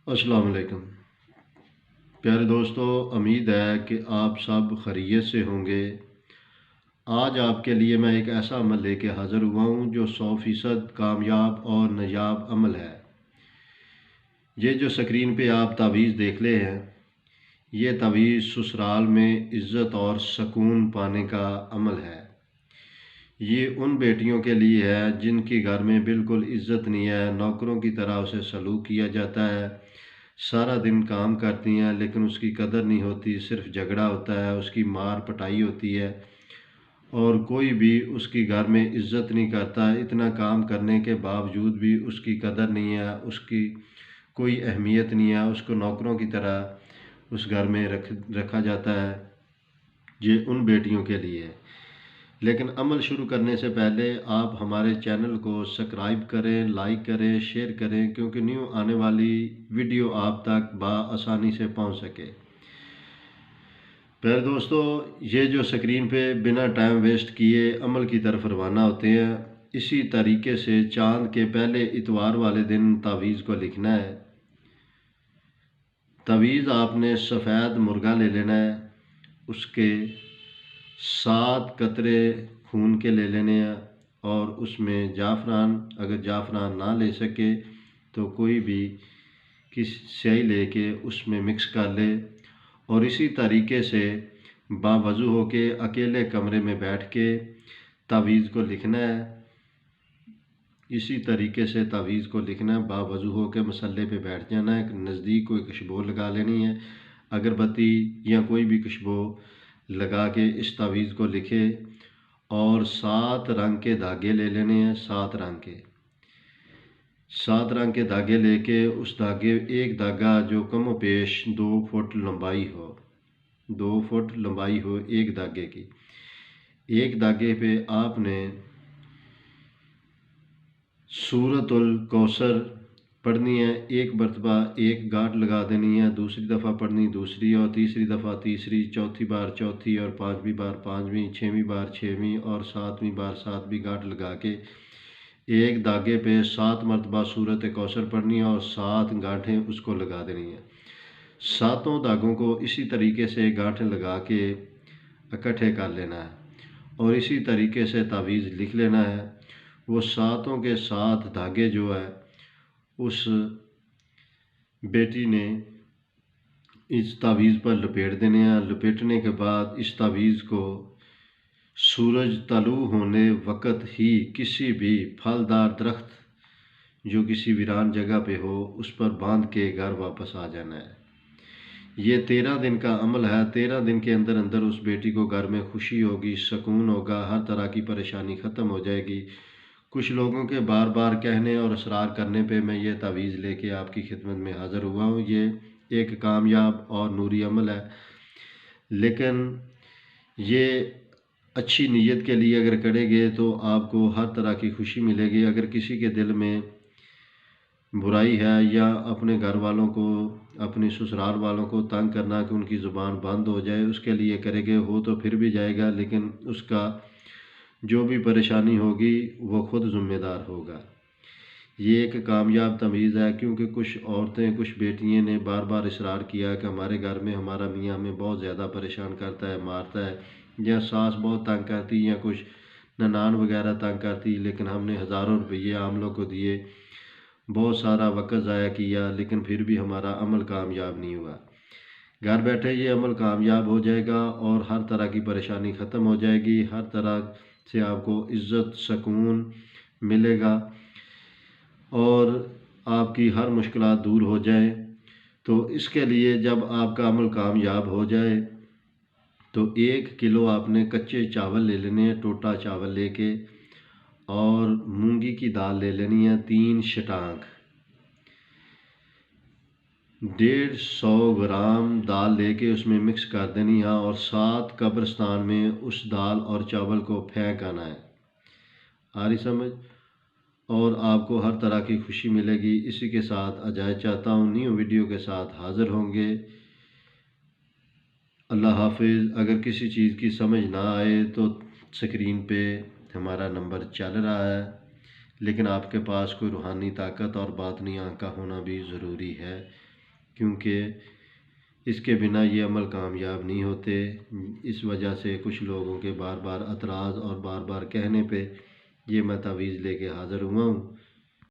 السلام علیکم پیارے دوستو، امید ہے کہ آپ سب خیریت سے ہوں گے۔ آج آپ کے لیے میں ایک ایسا عمل لے کے حاضر ہوا ہوں جو 100% کامیاب اور نایاب عمل ہے۔ یہ جو سکرین پہ آپ تعویذ دیکھ لے ہیں، یہ تعویذ سسرال میں عزت اور سکون پانے کا عمل ہے۔ یہ ان بیٹیوں کے لیے ہے جن کی گھر میں بالکل عزت نہیں ہے، نوکروں کی طرح اسے سلوک کیا جاتا ہے، سارا دن کام کرتی ہیں لیکن اس کی قدر نہیں ہوتی، صرف جھگڑا ہوتا ہے، اس کی مار پٹائی ہوتی ہے اور کوئی بھی اس کی گھر میں عزت نہیں کرتا۔ اتنا کام کرنے کے باوجود بھی اس کی قدر نہیں ہے، اس کی کوئی اہمیت نہیں ہے، اس کو نوکروں کی طرح اس گھر میں رکھا جاتا ہے۔ یہ ان بیٹیوں کے لیے ہے۔ لیکن عمل شروع کرنے سے پہلے آپ ہمارے چینل کو سبسکرائب کریں، لائک کریں، شیئر کریں، کیونکہ نیو آنے والی ویڈیو آپ تک بآسانی سے پہنچ سکے۔ پھر دوستو، یہ جو سکرین پہ بنا ٹائم ویسٹ کیے عمل کی طرف روانہ ہوتے ہیں، اسی طریقے سے چاند کے پہلے اتوار والے دن تعویذ کو لکھنا ہے۔ تعویذ آپ نے سفید مرغا لے لینا ہے، اس کے 7 قطرے خون کے لے لینے ہیں اور اس میں جعفران، اگر جعفران نہ لے سکے تو کوئی بھی سیاہی لے کے اس میں مکس کر لے، اور اسی طریقے سے باوضو ہو کے اکیلے کمرے میں بیٹھ کے تعویذ کو لکھنا ہے۔ اسی طریقے سے تعویذ کو لکھنا ہے، باوضو ہو کے مصلے پہ بیٹھ جانا ہے، نزدیک کوئی خوشبو لگا لینی ہے، اگربتی یا کوئی بھی خوشبو لگا کے اس تعویذ کو لکھے، اور 7 رنگ کے دھاگے لے لینے ہیں، 7 رنگ کے دھاگے لے کے اس دھاگے ایک دھاگا جو کم و بیش 2 فٹ لمبائی ہو، 2 فٹ لمبائی ہو ایک دھاگے کی، ایک دھاگے پہ آپ نے سورۃ الکوثر پڑھنی ہے، ایک مرتبہ ایک گاٹ لگا دینی ہے، دوسری دفعہ پڑھنی دوسری، اور تیسری دفعہ تیسری، چوتھی بار چوتھی، اور پانچویں بار پانچویں، چھویں بار چھویں، اور ساتویں بار ساتویں گاٹ لگا کے ایک دھاگے پہ 7 مرتبہ سورۃ کوثر پڑھنی ہے اور 7 گانٹھیں اس کو لگا دینی ہیں۔ 7 دھاگوں کو اسی طریقے سے گانٹھیں لگا کے اکٹھے کر لینا ہے اور اسی طریقے سے تعویذ لکھ لینا ہے۔ وہ 7 کے 7 دھاگے جو ہے اس بیٹی نے اس تعویذ پر لپیٹ دینے ہیں۔ لپیٹنے کے بعد اس تعویذ کو سورج طلوع ہونے وقت ہی کسی بھی پھلدار درخت جو کسی ویران جگہ پہ ہو اس پر باندھ کے گھر واپس آ جانا ہے۔ یہ 13 دن کا عمل ہے۔ 13 دن کے اندر اندر اس بیٹی کو گھر میں خوشی ہوگی، سکون ہوگا، ہر طرح کی پریشانی ختم ہو جائے گی۔ کچھ لوگوں کے بار بار کہنے اور اصرار کرنے پہ میں یہ تعویذ لے کے آپ کی خدمت میں حاضر ہوا ہوں۔ یہ ایک کامیاب اور نوری عمل ہے، لیکن یہ اچھی نیت کے لیے اگر کریں گے تو آپ کو ہر طرح کی خوشی ملے گی۔ اگر کسی کے دل میں برائی ہے یا اپنے گھر والوں کو، اپنی سسرال والوں کو تنگ کرنا کہ ان کی زبان بند ہو جائے، اس کے لیے کریں گے، ہو تو پھر بھی جائے گا، لیکن اس کا جو بھی پریشانی ہوگی وہ خود ذمہ دار ہوگا۔ یہ ایک کامیاب تعویذ ہے، کیونکہ کچھ عورتیں، کچھ بیٹیاں نے بار بار اصرار کیا کہ ہمارے گھر میں ہمارا میاں ہمیں بہت زیادہ پریشان کرتا ہے، مارتا ہے، یا ساس بہت تنگ کرتی، یا کچھ ننان وغیرہ تنگ کرتی، لیکن ہم نے ہزاروں روپیے عاملوں کو دیے، بہت سارا وقت ضائع کیا، لیکن پھر بھی ہمارا عمل کامیاب نہیں ہوا۔ گھر بیٹھے یہ عمل کامیاب ہو جائے گا اور ہر طرح کی پریشانی ختم ہو جائے گی، ہر طرح سے آپ کو عزت، سکون ملے گا اور آپ کی ہر مشکلات دور ہو جائیں۔ تو اس کے لیے جب آپ کا عمل کامیاب ہو جائے تو 1 کلو آپ نے کچے چاول لے لینے ہیں، ٹوٹا چاول لے کے، اور مونگی کی دال لے لینی ہے 3 شٹانگ، 150 گرام دال لے کے اس میں مکس کر دینی ہے اور 7 قبرستان میں اس دال اور چاول کو پھینک آنا ہے۔ آ رہی سمجھ؟ اور آپ کو ہر طرح کی خوشی ملے گی۔ اسی کے ساتھ اجازت چاہتا ہوں، نیو ویڈیو کے ساتھ حاضر ہوں گے۔ اللہ حافظ۔ اگر کسی چیز کی سمجھ نہ آئے تو سکرین پہ ہمارا نمبر چل رہا ہے، لیکن آپ کے پاس کوئی روحانی طاقت اور باطنی آنکھ کا ہونا بھی ضروری ہے۔ کیونکہ اس کے بنا یہ عمل کامیاب نہیں ہوتے۔ اس وجہ سے کچھ لوگوں کے بار بار اعتراض اور بار بار کہنے پہ یہ میں تعویذ لے کے حاضر ہوا ہوں۔